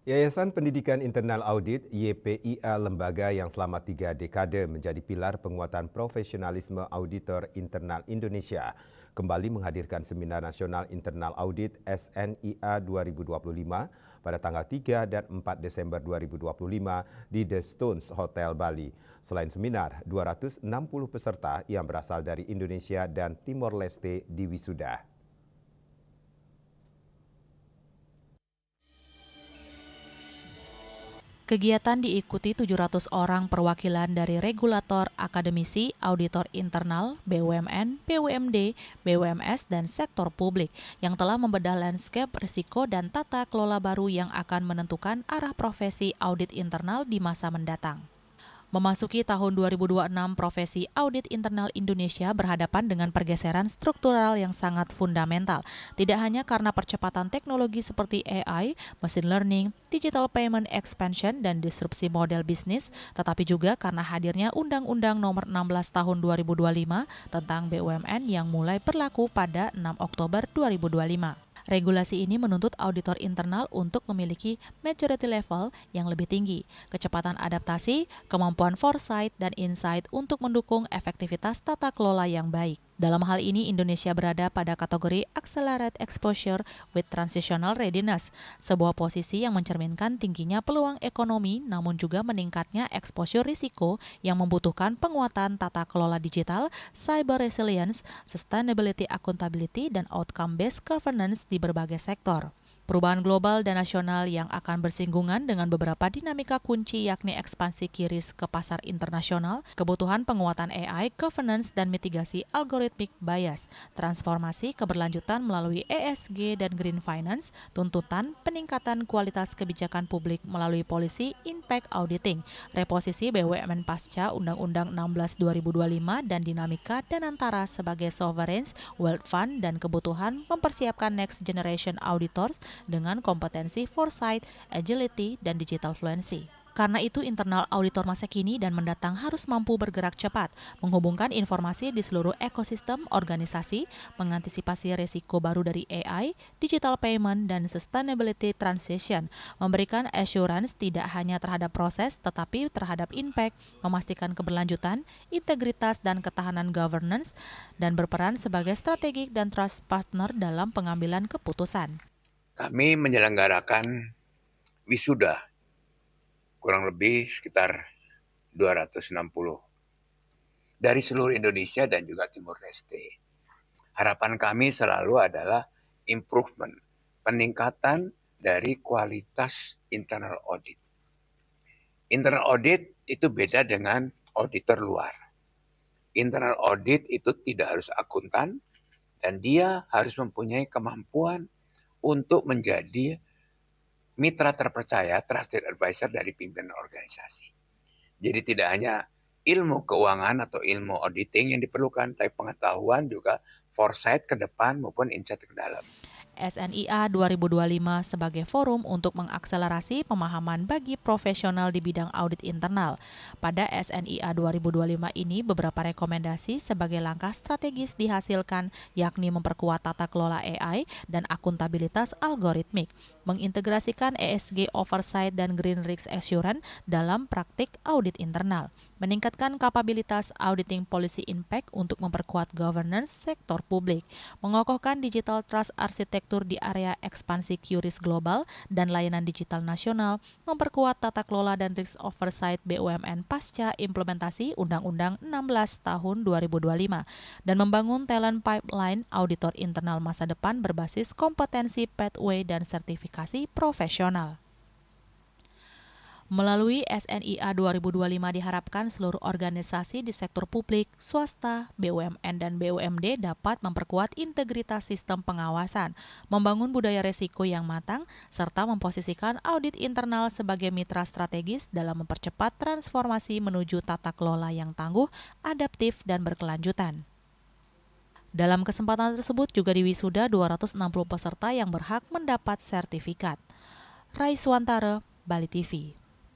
Yayasan Pendidikan Internal Audit (YPIA) lembaga yang selama 3 dekade menjadi pilar penguatan profesionalisme auditor internal Indonesia kembali menghadirkan Seminar Nasional Internal Audit SNIA 2025 pada tanggal 3 dan 4 Desember 2025 di The Stones Hotel Bali. Selain seminar, 260 peserta yang berasal dari Indonesia dan Timor Leste diwisuda. Kegiatan diikuti 700 orang perwakilan dari regulator, akademisi, auditor internal, BUMN, BUMD, BUMS, dan sektor publik yang telah membedah landscape risiko dan tata kelola baru yang akan menentukan arah profesi audit internal di masa mendatang. Memasuki tahun 2026, profesi audit internal Indonesia berhadapan dengan pergeseran struktural yang sangat fundamental. Tidak hanya karena percepatan teknologi seperti AI, machine learning, digital payment expansion, dan disrupsi model bisnis, tetapi juga karena hadirnya Undang-Undang Nomor 16 Tahun 2025 tentang BUMN yang mulai berlaku pada 6 Oktober 2025. Regulasi ini menuntut auditor internal untuk memiliki maturity level yang lebih tinggi, kecepatan adaptasi, kemampuan foresight, dan insight untuk mendukung efektivitas tata kelola yang baik. Dalam hal ini, Indonesia berada pada kategori Accelerate Exposure with Transitional Readiness, sebuah posisi yang mencerminkan tingginya peluang ekonomi namun juga meningkatnya exposure risiko yang membutuhkan penguatan tata kelola digital, cyber resilience, sustainability accountability, dan outcome-based governance di berbagai sektor. Perubahan global dan nasional yang akan bersinggungan dengan beberapa dinamika kunci yakni ekspansi QRIS ke pasar internasional, kebutuhan penguatan AI, governance, dan mitigasi algorithmic bias, transformasi keberlanjutan melalui ESG dan green finance, tuntutan peningkatan kualitas kebijakan publik melalui policy impact auditing, reposisi BUMN pasca Undang-Undang 16 2025 dan dinamika Danantara sebagai sovereign wealth fund dan kebutuhan mempersiapkan next generation auditors dengan kompetensi foresight, agility, dan digital fluency. Karena itu, internal auditor masa kini dan mendatang harus mampu bergerak cepat, menghubungkan informasi di seluruh ekosistem organisasi, mengantisipasi resiko baru dari AI, digital payment, dan sustainability transition, memberikan assurance tidak hanya terhadap proses, tetapi terhadap impact, memastikan keberlanjutan, integritas, dan ketahanan governance, dan berperan sebagai strategik dan trust partner dalam pengambilan keputusan. Kami menyelenggarakan wisuda kurang lebih sekitar 260 dari seluruh Indonesia dan juga Timor Leste. Harapan kami selalu adalah improvement, peningkatan dari kualitas internal audit. Internal audit itu beda dengan auditor luar. Internal audit itu tidak harus akuntan dan dia harus mempunyai kemampuan untuk menjadi mitra terpercaya, trusted advisor dari pimpinan organisasi. Jadi tidak hanya ilmu keuangan atau ilmu auditing yang diperlukan, tapi pengetahuan juga foresight ke depan maupun insight ke dalam. SNIA 2025 sebagai forum untuk mengakselerasi pemahaman bagi profesional di bidang audit internal. Pada SNIA 2025 ini beberapa rekomendasi sebagai langkah strategis dihasilkan, yakni memperkuat tata kelola AI dan akuntabilitas algoritmik, mengintegrasikan ESG oversight dan green risk assurance dalam praktik audit internal, meningkatkan kapabilitas auditing policy impact untuk memperkuat governance sektor publik, mengokohkan digital trust arsitektur di area ekspansi QRIS global dan layanan digital nasional, memperkuat tata kelola dan risk oversight BUMN pasca implementasi Undang-Undang 16 Tahun 2025, dan membangun talent pipeline auditor internal masa depan berbasis kompetensi pathway dan sertifikasi profesional. Melalui SNIA 2025 diharapkan seluruh organisasi di sektor publik, swasta, BUMN, dan BUMD dapat memperkuat integritas sistem pengawasan, membangun budaya resiko yang matang, serta memposisikan audit internal sebagai mitra strategis dalam mempercepat transformasi menuju tata kelola yang tangguh, adaptif, dan berkelanjutan. Dalam kesempatan tersebut juga diwisuda 260 peserta yang berhak mendapat sertifikat. Raiswantara, Bali TV.